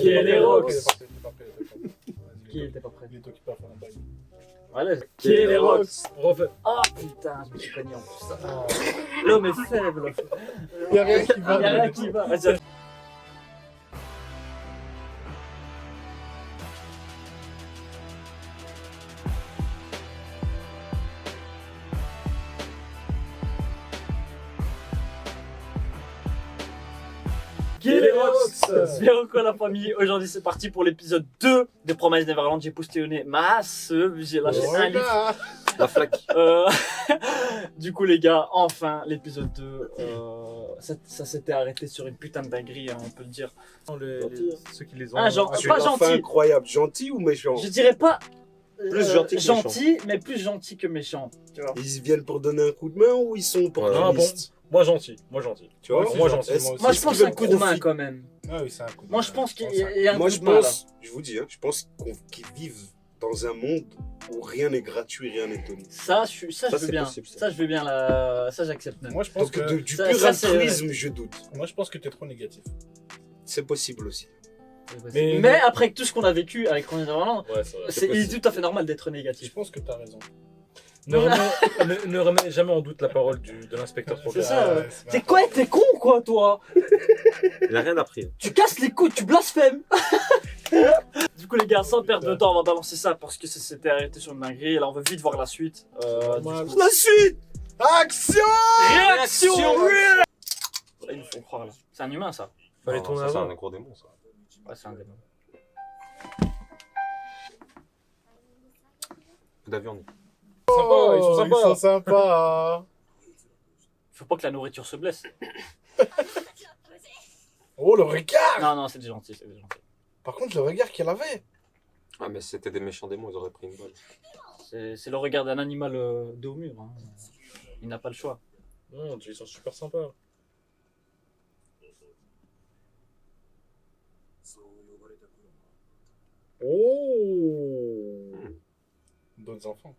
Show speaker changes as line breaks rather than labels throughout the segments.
Qui est les Rocks?
Qui était pas prêt?
Il est occupé à faire un bail.
Voilà. Qui est les Rocks?
Refait.
Ah putain, je me suis cogné en plus. L'homme est faible.
Y'a rien qui va.
Y'a rien qui va. Vas-y. Qui est les Rocks? Sphérico la famille, aujourd'hui c'est parti pour l'épisode 2 de Promise Neverland. J'ai postillonné masse, j'ai lâché un litre.
La flaque.
Du coup les gars, enfin l'épisode 2, ça s'était arrêté sur une putain de dinguerie, hein, on peut le dire.
Ceux qui les ont.
Ah, genre,
C'est
pas
une fin
gentil.
incroyable. Gentil ou méchant?
Je dirais pas
Plus gentil que
gentil, mais plus gentil que méchant. Tu vois.
Ils viennent pour donner un coup de main ou ils sont opportunistes?
Moi gentil.
Tu vois?
Moi gentil.
Est-ce-
Moi je
est-ce
pense
qu'ils
que c'est un
veulent
coup de main
profiter?
quand même.
Ah oui, c'est un coup de
Moi
main.
je pense qu'il
Je pense
y a un
Moi
coup
je
de main là.
pense, je vous dis, je pense qu'ils vivent dans un monde où rien n'est gratuit, rien n'est donné.
Ça je veux
c'est
bien.
possible, ça.
Ça je veux bien ça j'accepte même.
Moi je pense
Donc
que
du
ça,
pur
ça, c'est
altruisme, je doute.
t'es trop négatif.
C'est possible aussi.
Mais après tout ce qu'on a vécu avec Promise Neverland,
Ouais, c'est vrai.
il est tout à fait normal d'être
Je
négatif.
pense que t'as raison. Ne remets jamais en doute la parole de l'inspecteur
C'est
Trocker.
ça, T'es quoi? T'es con quoi toi?
Il a rien appris.
Tu casses les couilles, tu blasphèmes. Du coup les gars, sans perdre de temps, on va balancer ça parce que ça s'était arrêté sur une dinguerie et là on veut vite voir la suite.
La suite! Action!
Réaction!
Réaction!
Là, ils nous font croire là. C'est un humain ça?
Fallait
Non,
tourner
ça, c'est
avant.
un gros démon, ça.
Ouais, c'est un démon.
Coup d'avion.
Sympa, ils sont sympas.
Ils sont sympas.
Faut pas que la nourriture se blesse.
Oh, le regard.
Non, non, c'est des gentils, c'est des gentils.
Par contre, le regard qu'elle avait.
Ah, mais si c'était des méchants démons, ils auraient pris une balle.
C'est le regard d'un animal dos au mur. Hein. Il n'a pas le choix.
Non, ils sont super sympas. Oh.
D'autres enfants.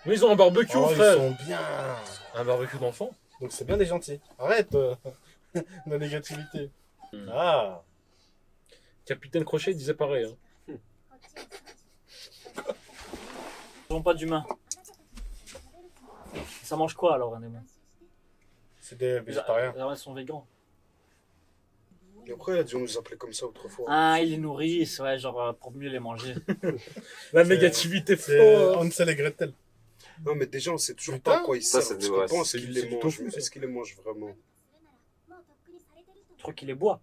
Mais ils ont un barbecue,
Oh, ils
frère.
sont bien.
Un barbecue d'enfants.
Donc c'est bien des gentils. Arrête la négativité. Ah.
Capitaine Crochet disait pareil. Hein.
Ils n'ont pas d'humain. Ça mange quoi alors un démon?
C'est des végétariens.
Ils sont végans.
Et après, elle a dû nous appeler comme ça autrefois.
Ah, ils les nourrissent, ouais, genre pour mieux les manger.
La négativité,
C'est
fort.
Hansel et Gretel.
Non, mais déjà, on sait toujours
Putain.
pas à quoi ils
Ça,
servent.
c'est
Parce
des-
qu'on pense
c'est
qu'ils
du-
les
c'est du
mangent.
tofu,
Mais
ça.
est-ce qu'ils les mangent vraiment?
Je crois qu'ils les boivent.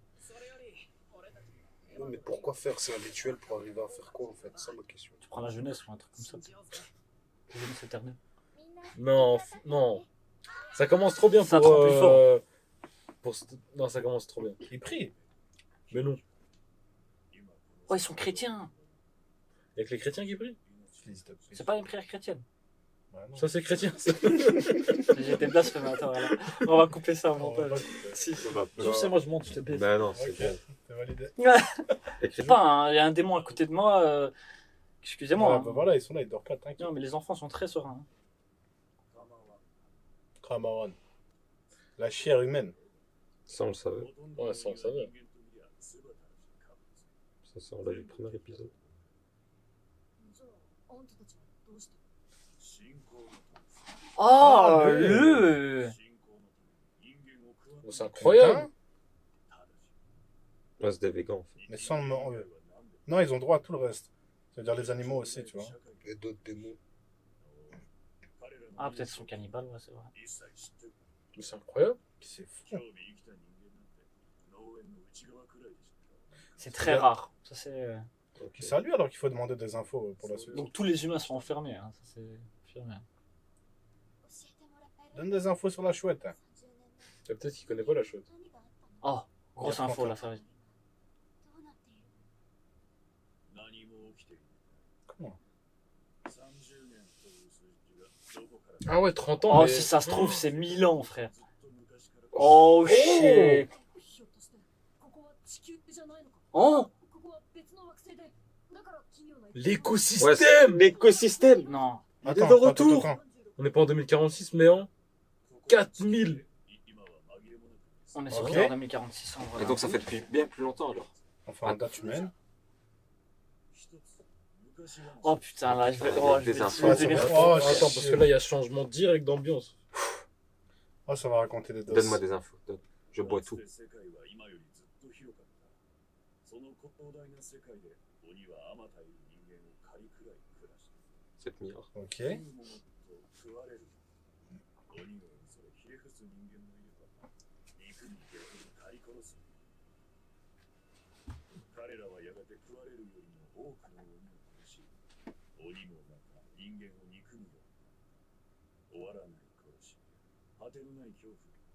Non, mais pourquoi faire? C'est un rituel pour arriver à faire quoi en fait? C'est ça ma question.
Tu prends la jeunesse ou un truc comme ça. La jeunesse éternelle.
Non, non. Ça commence trop bien
Ça
pour...
prend plus fort.
Non, ça commence trop bien.
Ils prient.
Mais non.
Oh, ils sont chrétiens.
Il y a que les chrétiens qui prient.
C'est pas une prière chrétienne.
Ouais, non.
Ça, c'est chrétien. ça.
J'ai été blasphémateur là. On va couper ça au montage. Si. Tu sais, moi je monte, je te baisse.
Ben non, c'est
Ok,
bon.
c'est validé.
Je sais pas, hein, il y a un démon à côté de moi. Excusez-moi.
Ouais,
hein.
bah voilà, ils sont là, ils dorment pas, t'inquiète.
Non, mais les enfants sont très sereins. hein.
Cramaron. La chair humaine.
Ça, on le savait.
Ouais, ça, on savait.
Ça, on l'a vu le premier épisode.
Oh,
le-
le.
Oh, c'est incroyable.
Ouais, c'est des végans, en fait.
Mais sans le... Non, ils ont droit à tout le reste. C'est-à-dire les animaux aussi, tu vois.
Et d'autres démons.
Ah, peut-être son cannibale, ouais, c'est vrai.
Mais c'est incroyable.
C'est fou.
C'est très rare. Ça, c'est.
C'est à lui alors qu'il faut demander des infos pour la suite.
Donc tous les humains sont enfermés. Hein. Ça, c'est confirmé.
Donne des infos sur la chouette. hein.
Et peut-être qu'il connaît pas la chose.
Oh, grosse info là, ça va.
Comment?
Ah ouais, 30 ans.
Oh,
mais...
si ça se trouve, c'est 1000 ans, frère. Oh, shit. Oh,
L'écosystème.
L'écosystème.
non.
Il est de retour.
attends.
On n'est pas en 2046, mais en 4000.
On est sur
Ok.
l'heure 2046 en vrai.
Et donc ça fait depuis bien plus longtemps alors.
Enfin, en date humaine.
Oh putain, là, je vais.
Il y a
Oh, je
des
vais
infos.
devenir
Oh,
fou.
Attends, parce que là, il y a changement direct d'ambiance.
Oh, ça va raconter des doses.
Donne-moi des infos. Je bois tout. Cette milliards.
Ok.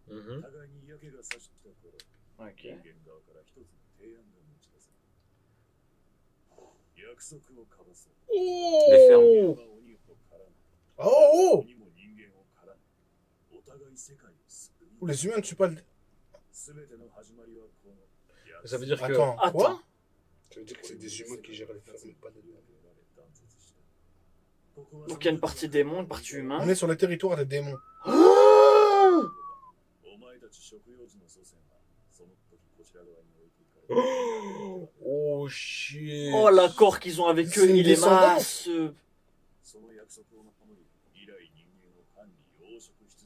Mhm.
Ok.
Les fermes.
Oh, oh! Ou les humains ne tuent pas le...
Ça veut dire que.
Attends,
Attends.
quoi?
Ça veut dire que c'est des humains qui gèrent les fermes, pas des démons.
Donc il y a une partie démon, une partie humain.
On est sur le territoire des démons.
Oh shit.
Oh, l'accord qu'ils ont avec
C'est
eux,
une
il est
descendance.
masse.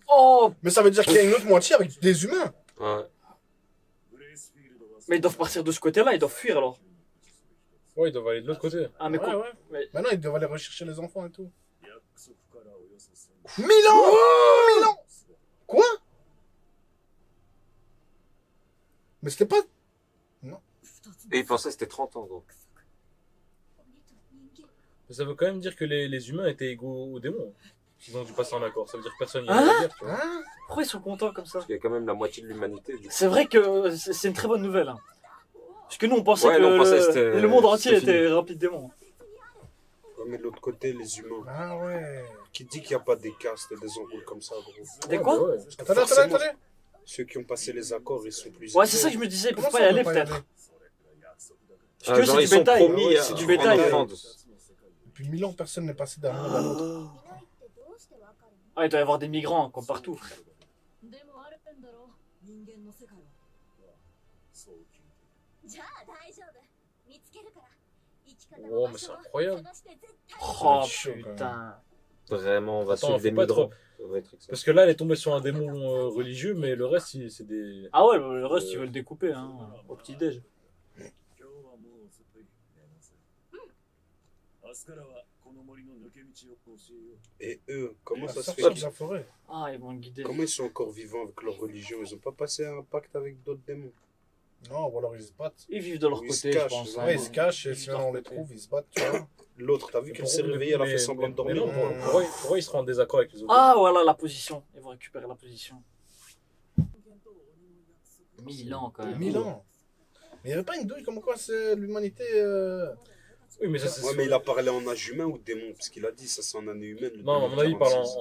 Oh,
Mais ça veut dire qu'il y a une autre moitié avec des humains.
Ouais.
mais ils doivent partir de ce côté-là, ils doivent fuir alors.
Ouais, ils doivent aller de l'autre côté.
Ah, mais
Ouais,
quoi
ouais.
mais-
Maintenant, ils doivent aller rechercher les enfants et tout. 1000 ans! 1000 ans! Quoi? Mais c'était pas...
Et ils pensaient que c'était 30 ans, donc.
Mais ça veut quand même dire que les humains étaient égaux aux démons. Ils ont dû passer en accord. Ça veut dire que personne n'y
Hein
allait dire, tu vois.
Hein?
Pourquoi ils sont contents comme ça?
Parce qu'il y a quand même la moitié de l'humanité. Du coup.
C'est vrai que c'est une très bonne nouvelle. Hein. Parce que nous, on pensait
Ouais,
que
nous, on pensait que c'était-
le monde entier
c'était
était
fini.
rempli de démons.
Ouais, mais de l'autre côté, les humains.
Ah ouais.
Qui dit qu'il n'y a pas des castes et des embrouilles comme ça, gros?
Des
Ouais,
quoi?
bah ouais.
Attendez,
Forcément,
attendez.
Ceux qui ont passé les accords, ils sont plus.
Ouais, c'est ça que je me disais, ils
Comment
peuvent
ça,
pas y
on
aller
peut
peut-être. Parce que
genre,
c'est
ils
du
sont
bétail.
promis
Ouais,
à
c'est du
à
bétail.
défendre.
Depuis 1000 ans, personne n'est passé d'un monde à l'autre.
Ah, il doit y avoir des migrants, comme partout. Frère.
Oh, mais c'est incroyable.
Oh
chaud, quand
putain.
Vraiment, on va
Attends,
suivre des
faut pas
migrants.
trop-
Ça va être excellent.
Parce que là, elle est tombée sur un démon religieux, mais le reste, c'est des.
Ah ouais, le reste, ils veulent découper, hein, au petit-déj.
Et eux, comment ça se
Sortir
fait
de la forêt.
Ah, ils vont le guider.
Comment ils sont encore vivants avec leur religion? Ils n'ont pas passé un pacte avec d'autres démons?
Non, ou alors ils se battent.
Ils vivent de leur
Ils se
côté, je
cachent,
pense.
ouais,
hein.
Ouais, ils se cachent et
Ils
si
vivent de
on
leur
les
côté.
trouve, ils se battent, tu vois.
L'autre, t'as vu qu'elle s'est réveillée, elle a fait semblant de dormir.
Mais non, pourquoi ils seront en désaccord avec les autres?
Ah, voilà la position. Ils vont récupérer la position. 1000 ans quand même.
1000 ans. Mais il n'y avait pas une douille comme quoi c'est l'humanité.
Oui, mais ça, c'est.
Ouais, mais il a parlé en âge humain ou démon? Parce qu'il a dit ça, c'est en année humaine. le
Non, à mon avis, il parle
2046.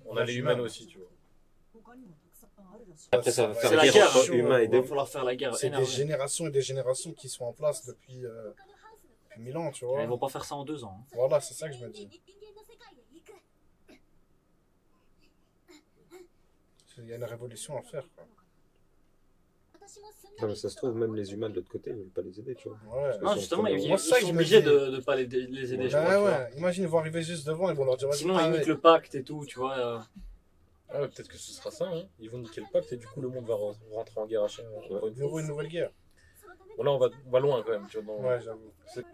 en allée humaine aussi, tu vois.
Après, ça va
C'est
faire
la
guerre
guerre.
entre humains et
Il va
démons.
falloir faire la guerre.
C'est des
énervée.
générations et des générations qui sont en place depuis 1000 ans, tu vois.
Ils vont pas faire ça en 2 ans. hein.
Voilà, c'est ça que je me dis. Il y a une révolution à faire, quoi.
Non, mais ça se trouve, même les humains de l'autre côté, ils veulent pas les aider, tu vois.
Ouais.
Non, justement, ils,
Moi,
ils
c'est ça que
sont
je me
obligés
dis.
de pas les aider. je crois,
Ouais,
tu vois.
ouais. Imagine, ils vont arriver juste devant, ils vont leur dire vas-y,
Sinon, ils
arrête.
niquent le pacte et tout, tu vois.
Ah ouais, peut-être que ce sera ça, hein. Ils vont niquer le pacte et du coup, le monde va rentrer en guerre à chaque fois.
Il y aura une nouvelle guerre.
Bon, là, on va loin quand même, tu vois.
Ouais, j'avoue.
C'est-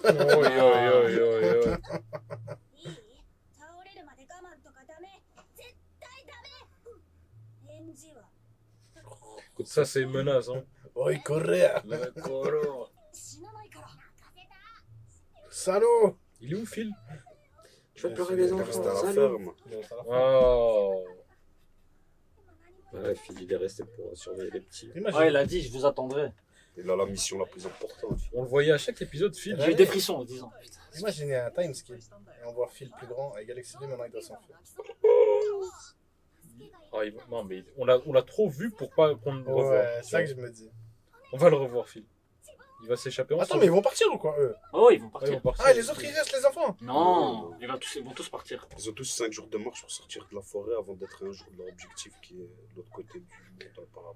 Oi, oi, oi, oi, oi. Ça, c'est une menace, hein.
Oi, Correa.
D'accord.
Salaud.
Il est où, Phil?
Je vais pleurer les
Il est resté à
enfants.
la
Salut.
ferme.
Oh.
Ouais, Phil, il est resté pour surveiller les petits.
Imagine.
Ouais, il a dit, je vous attendrai.
Il a la mission la plus importante.
On le voyait à chaque épisode, Phil.
J'ai eu des frissons en 10 ans. Putain.
Imagine, il y a un time skip. Et on voit Phil plus grand et Galaxy D maintenant il doit s'enfuir.
Ah, non, mais on l'a trop vu pour pas qu'on le revoie.
Ouais, c'est ça que je me dis.
On va le revoir, Phil. Il va s'échapper
Attends,
ensemble.
mais ils vont partir ou quoi, eux?
Oh, ils vont
Ouais,
partir.
ils vont partir.
Ah, et les autres, ils restent, les enfants?
Non, ils vont tous partir.
Ils ont tous 5 jours de marche pour sortir de la forêt avant d'être un jour de leur objectif qui est de l'autre côté du monde apparemment.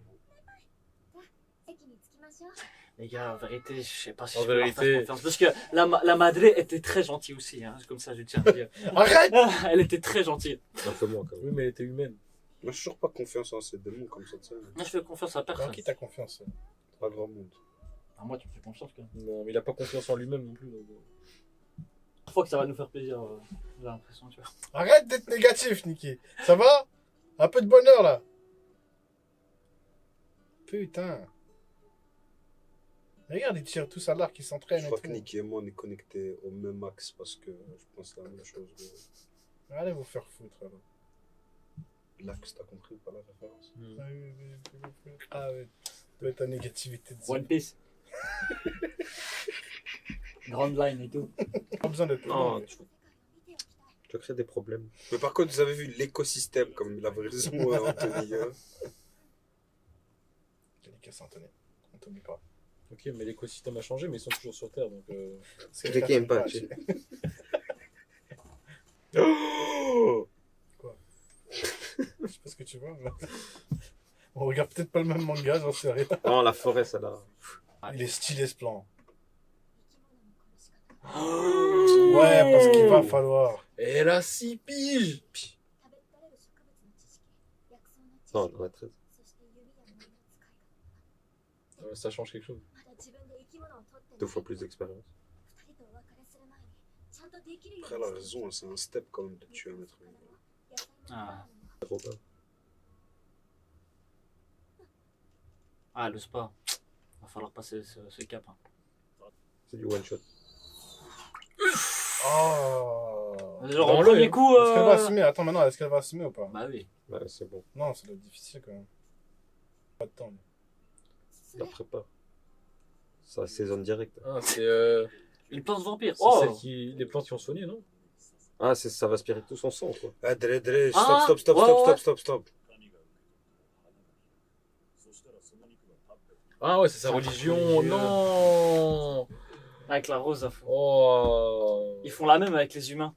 席に着きましょう。
Les gars, en vérité, je sais pas si
En
je peux leur faire
vérité.
confiance. Parce que la madre était très gentille aussi, hein. Comme ça, je tiens à dire.
Arrête!
Elle était très gentille.
Un peu moins quand même.
Oui, mais elle était humaine.
Moi, je n'ai toujours pas confiance en ces démons comme ça, tu sais.
Moi, je fais confiance à
En
personne.
qui t'as confiance?
Pas grand monde.
Ah, moi, tu me fais confiance quand même.
Non, mais il a pas confiance en lui-même non plus. Donc...
Je crois que ça va nous faire plaisir, j'ai l'impression, tu vois.
Arrête d'être négatif, Niki. Ça va? Un peu de bonheur, là. Putain. Regarde, ils tirent tous à l'arc, ils
Je
s'entraînent et
crois que
tout.
Nicky et moi, on est connectés au même axe parce que je pense la même chose.
Allez vous faire foutre, alors.
L'axe, t'as compris ou pas la référence?
Ah oui, oui. Ah oui. Doit être ta négativité de
One Piece. Grand line et tout.
Pas besoin d'être
Non,
long.
tu crées des problèmes.
Mais par contre, vous avez vu l'écosystème, comme il avait raison, Anthony. Hein.
Délicat Anthony. On t'oublie pas.
Ok, mais l'écosystème a changé, mais ils sont toujours sur Terre. Donc,
C'est
Quelqu'un qui aime pas,
tu
tu-
Oh
Je sais pas ce que tu vois. Mais... On regarde peut-être pas le même manga, j'en sais rien.
Non, la forêt, ça là.
Il est stylé ce plan. Ouais, parce qu'il va falloir.
elle a 6 piges.
食べられる植物の知識、薬草の知識、
Non, dans la 13.
そして指や物の使い方。
Ça change quelque chose.
まだ自分で生き物を取ってない
2 fois plus d'expérience.
二人とお別れする前にちゃんとできるよう
Après,
に
elle a raison, hein, c'est un step quand même de tuer un être humain.
Ah.
Robin.
Ah, le spa. Va falloir passer ce cap. Hein.
C'est du one shot.
Oh.
Genre,
Dans
au
le-
premier coup.
Est-ce qu'elle va assumer? Attends, maintenant, est-ce qu'elle va assumer ou pas?
Bah oui.
Ouais, c'est bon.
Non, ça doit être difficile quand même. Pas de temps.
La prépare. Ça assaisonne direct.
Ah, c'est
Une plante vampire.
c'est
Oh
celle qui... les plantes qui ont soigné, non?
Ah, ça va aspirer tout son sang, quoi.
Ah, Dre,
Ah,
stop.
ouais.
Ah ouais, c'est sa
Sa
religion.
religion.
Non.
Avec la rose à fond.
Oh.
Ils font la même avec les humains.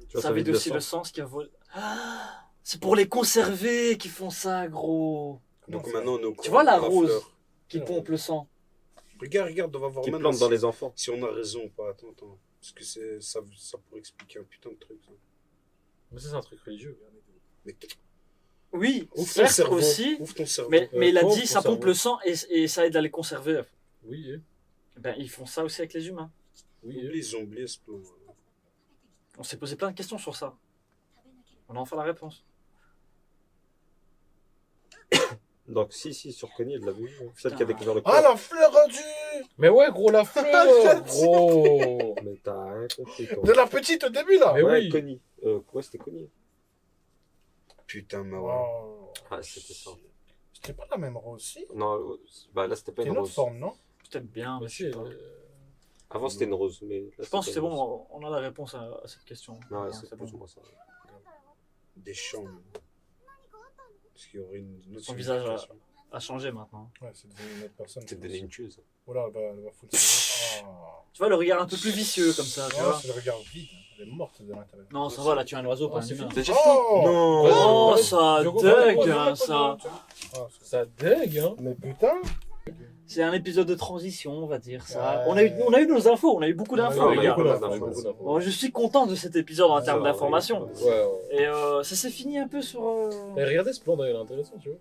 Tu vois,
Ça vide
le
aussi
sang.
le sang, ce qui a volé. Ah, c'est pour les conserver qu'ils font ça, gros.
Donc
Comment ça?
maintenant, on est au
Tu
courant
vois la
de
rose
fleur.
qui pompe le sang.
Regarde, on va voir
Qui
maintenant
plante dans
si-
les enfants.
si on a raison ou pas. Attends. Parce que ça pourrait expliquer un putain de truc. Ça.
Mais ça, c'est un truc religieux.
Mais
Oui,
ouvre ton
certes
cerveau.
aussi.
Ouvre ton cerveau.
Mais il a
pompe
dit
ton
ça pompe
cerveau.
le sang et ça aide à les conserver.
Oui,
Ben, ils font ça aussi avec les humains.
oui.
Ils ont oublié ce plan.
On s'est posé plein de questions sur ça. On a enfin la réponse.
Donc, si, sur Connie, elle l'a vu. Celle qui a découvert le corps.
Ah, la fleur du...
Mais ouais, gros, la fleur. Gros.
Mais t'as rien compris, toi.
De la petite au début, là.
Mais
ouais,
oui.
Connie. Ouais, c'était Connie.
Putain, mais ouais.
Wow.
Ah, c'était ça.
C'était pas la même rose, si?
Non, bah là, c'était pas
C'était
une
une autre
rose.
forme, non?
Peut-être bien, mais
Mais
je
si,
sais pas.
Avant, c'était une rose, mais là,
Je pense que
c'était
c'est
une rose.
bon, on a la réponse à cette question.
Non, ouais,
Ouais,
c'est
c'est
plus ou
bon.
moins ça.
Des champs. Parce qu'il y aurait une autre
Son visage
signification.
a changé maintenant.
Ouais, c'est devenu une autre personne.
C'est devenu une tueuse.
Oh là, elle va foutre ses... Oh.
Tu vois le regard un peu plus vicieux comme ça, tu
Oh,
vois.
c'est le regard vide. Elle est morte de l'intérieur.
Non, ça va, là tu es un oiseau, pas un
c'est
humain.
fini.
T'as déjà
Oh
Non
Oh,
Ouais,
ça
Diogo,
dug,
ouais,
hein, ça.
Ah,
Ça dégue, hein.
mais putain.
C'est un épisode de transition, on va dire ça.
Ouais.
On a eu nos infos, on a eu beaucoup d'infos,
Ouais,
les
il y a
gars.
beaucoup
beaucoup
d'infos.
d'infos, beaucoup d'infos.
Bon, je suis content de cet épisode en termes
Ouais,
d'information.
Ouais.
Et ça s'est fini un peu sur
Et regardez ce plan d'ailleurs, il est intéressant, tu vois.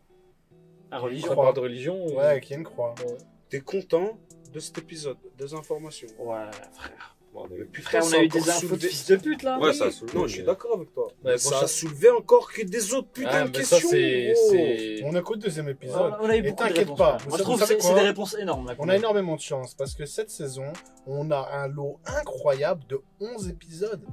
la
Ça
religion.
parle de religion.
Ouais, qui a une croix.
Ouais.
T'es content de cet épisode? Des informations?
Ouais, frère.
Bon, on a eu-
Putain,
Frère, on
ça
a eu
encore
des infos de
soulevé-
fils de pute là.
Ouais, ça a soulevé.
Non, je suis d'accord avec toi.
Ouais,
Mais ça
prochain-
a soulevé encore que des autres putains
Ah,
de
mais ça,
questions.
c'est.
gros.
c'est-
On est qu'au deuxième épisode.
On a eu
Et
beaucoup de
t'inquiète
réponses.
pas,
frère.
vous
Moi je
savez-
trouve que
vous savez
c'est
quoi
des réponses énormes. là,
On a énormément de chance parce que cette saison, on a un lot incroyable de 11 épisodes.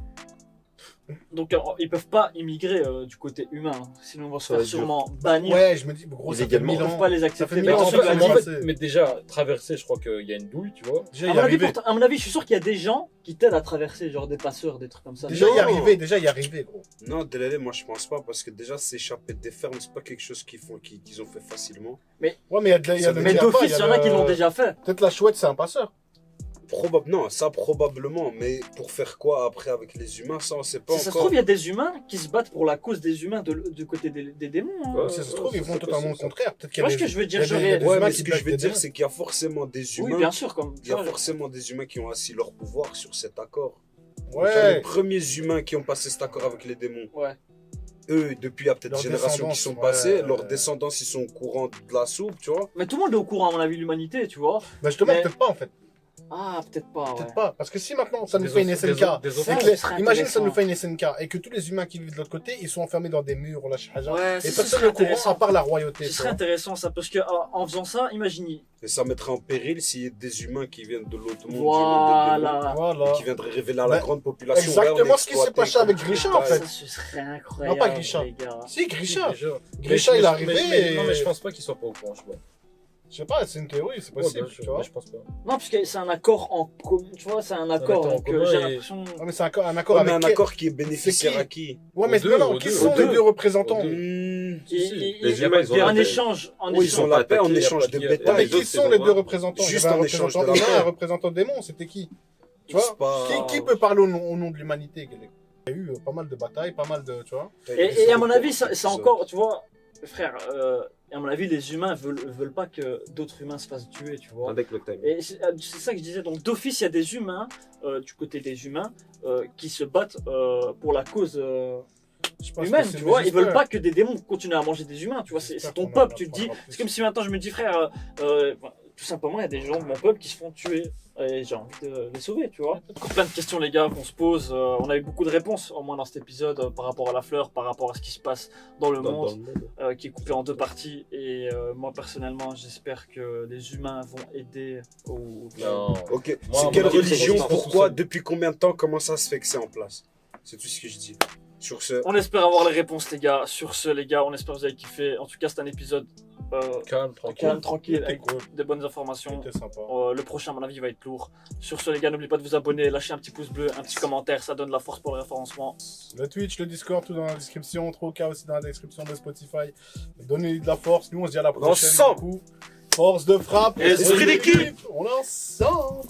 Donc ils peuvent pas immigrer du côté humain, hein. Sinon on va se
Ça va
faire
être dur.
sûrement bannir.
Ouais, je me dis, gros, ça fait
Illégalement.
1000
Ils peuvent
ans.
pas les
Ça
accepter.
fait
Mais
1000 ans,
en
ça
fait,
fait
à
mille
mon
ans.
avis-
mais déjà, traverser, je crois qu'il y a une douille, tu vois.
Déjà,
à
y
mon avis,
arriver.
à mon avis, je suis sûr qu'il y a des gens qui t'aident à traverser, genre des passeurs, des trucs comme ça.
Déjà, y arriver, gros.
Non, Delele, moi je pense pas parce que déjà s'échapper des fermes, c'est pas quelque chose qu'ils ont fait facilement.
Ouais, mais il y a de
Ça
le
Mais
Diapa,
d'office, il y en a qui l'ont déjà fait.
Peut-être la chouette, c'est un passeur.
Non, ça probablement, mais pour faire quoi après avec les humains, ça on sait pas
Si ça se
encore.
trouve, il y a des humains qui se battent pour la cause des humains du côté des démons. hein.
Ouais,
Si ça se trouve, ils
c'est
font totalement le
possible, ça.
contraire. Peut-être
Tu
qu'il y
vois
a
ce
des...
que je veux dire?
il y a des- il y a des
Ouais,
humains
mais
qui
ce que
battent
je veux
des
dire,
démons.
c'est qu'il y a forcément des
Oui,
humains.
bien sûr. Comme,
Il y a forcément des humains qui ont assis leur pouvoir sur cet accord. Les
Ouais.
premiers humains qui ont passé cet accord avec les démons,
Ouais.
eux, depuis il y a peut-être
Leurs
des générations qui sont
descendants,
passées,
ouais.
leurs descendants ils sont au courant de la soupe, tu vois.
Mais tout le monde est au courant, à mon avis, de l'humanité, tu vois.
Bah, justement,
Mais-
peut-être pas, en fait.
Ah, peut-être pas, ouais.
Peut-être pas. Parce que si maintenant, ça nous
Des
fait une
des
SNK.
des
Ça,
et
enfants.
que
ce serait
imagine ça
intéressant.
nous fait une SNK et que tous les humains qui vivent de l'autre côté, ils sont enfermés dans des murs ou la chaja.
Ouais,
Et
ce
personne
serait
n'est au courant
intéressant.
à part la royauté.
Ce
tu
serait
vois.
intéressant ça, parce que en faisant ça, imaginez.
Et ça mettrait en péril s'il y a des humains qui viennent de l'autre monde,
Voilà.
Voilà.
qui viendraient révéler à la
Bah,
grande population.
exactement
ouais, on est
ce qui s'est
exploité
passé avec
comme
Grisha,
tout
en
le
fait.
temps.
Ça, ce serait incroyable,
Non, pas Grisha.
les gars.
Si, Grisha.
Déjà.
Grisha, il est
Mais-
arrivé
mais-
et-
Non, mais je pense pas qu'il soit pas au courant, je vois.
Je sais pas, c'est une théorie, c'est
Ouais,
possible,
bien sûr,
tu vois.
mais je pense pas.
Non, parce que c'est un accord en commun, tu vois, c'est un accord.
accord en
Donc
commun
j'ai
et-
l'impression.
Ouais, mais c'est un accord
Ouais, mais
avec
un
qui-
accord qui est bénéficiaire
qui
à qui
Ouais, mais
Aux deux,
non,
aux
qui
deux,
sont
aux
les
deux.
deux représentants?
Hmm.
Les humains, ils ont
En
la paix.
échange, en
Oui, ils
échange.
ont la paix en
attaqué, y a
échange
pas
de
de guerre.
bétail.
Ouais, mais
les
qui
autres,
sont
c'est
les
droit.
deux représentants?
Juste
Il y avait un
en échange de
représentant
la
humain,
paix.
un représentant démon, c'était qui? Tu vois?
C'est pas-
Qui peut parler au nom de l'humanité? Il y a eu pas mal de batailles, pas mal de, tu vois.
Et à mon avis, c'est encore, tu vois, frère, à mon avis, les humains veulent pas que d'autres humains se fassent tuer, tu vois.
Avec le time.
Et c'est ça que je disais. Donc d'office, il y a des humains, du côté des humains, qui se battent pour la cause
Je pense
humaine,
que c'est
tu vois. Ils
j'espère.
veulent pas que des démons continuent à manger des humains, tu vois. C'est
J'espère
ton
qu'on en
peuple, tu te dis.
apprendra plus.
C'est comme si maintenant je me dis, frère, tout simplement, il y a des gens de mon peuple qui se font tuer. Et j'ai envie de les sauver, tu vois. Encore plein de questions, les gars, qu'on se pose. On a eu beaucoup de réponses, au moins dans cet épisode, par rapport à la fleur, par rapport à ce qui se passe dans le
Dans
monde,
le monde.
qui est coupé en deux parties. Et moi, personnellement, j'espère que les humains vont aider au.
Non.
Ok,
Moi, à
c'est
mon
quelle
avis,
religion,
ils sont
pourquoi,
seuls.
depuis combien de temps, comment ça se fait que c'est en place? C'est tout ce que je dis. Sur ce,
On espère avoir les réponses, les gars. Sur ce, les gars, on espère que vous avez kiffé. En tout cas, c'est un épisode
Calme, tranquille.
calme, tranquille, avec
Cool.
des bonnes informations.
C'était sympa.
Le prochain, à mon avis, va être lourd. Sur ce, les gars, n'oubliez pas de vous abonner, lâcher un petit pouce bleu, un petit commentaire, ça donne de la force pour le référencement.
Le Twitch, le Discord, tout dans la description. Trop cas aussi dans la description de Spotify. Donnez de la force. Nous, on se dit à la prochaine.
Ensemble.
du coup. Force de frappe.
Esprit d'équipe.
On est ensemble.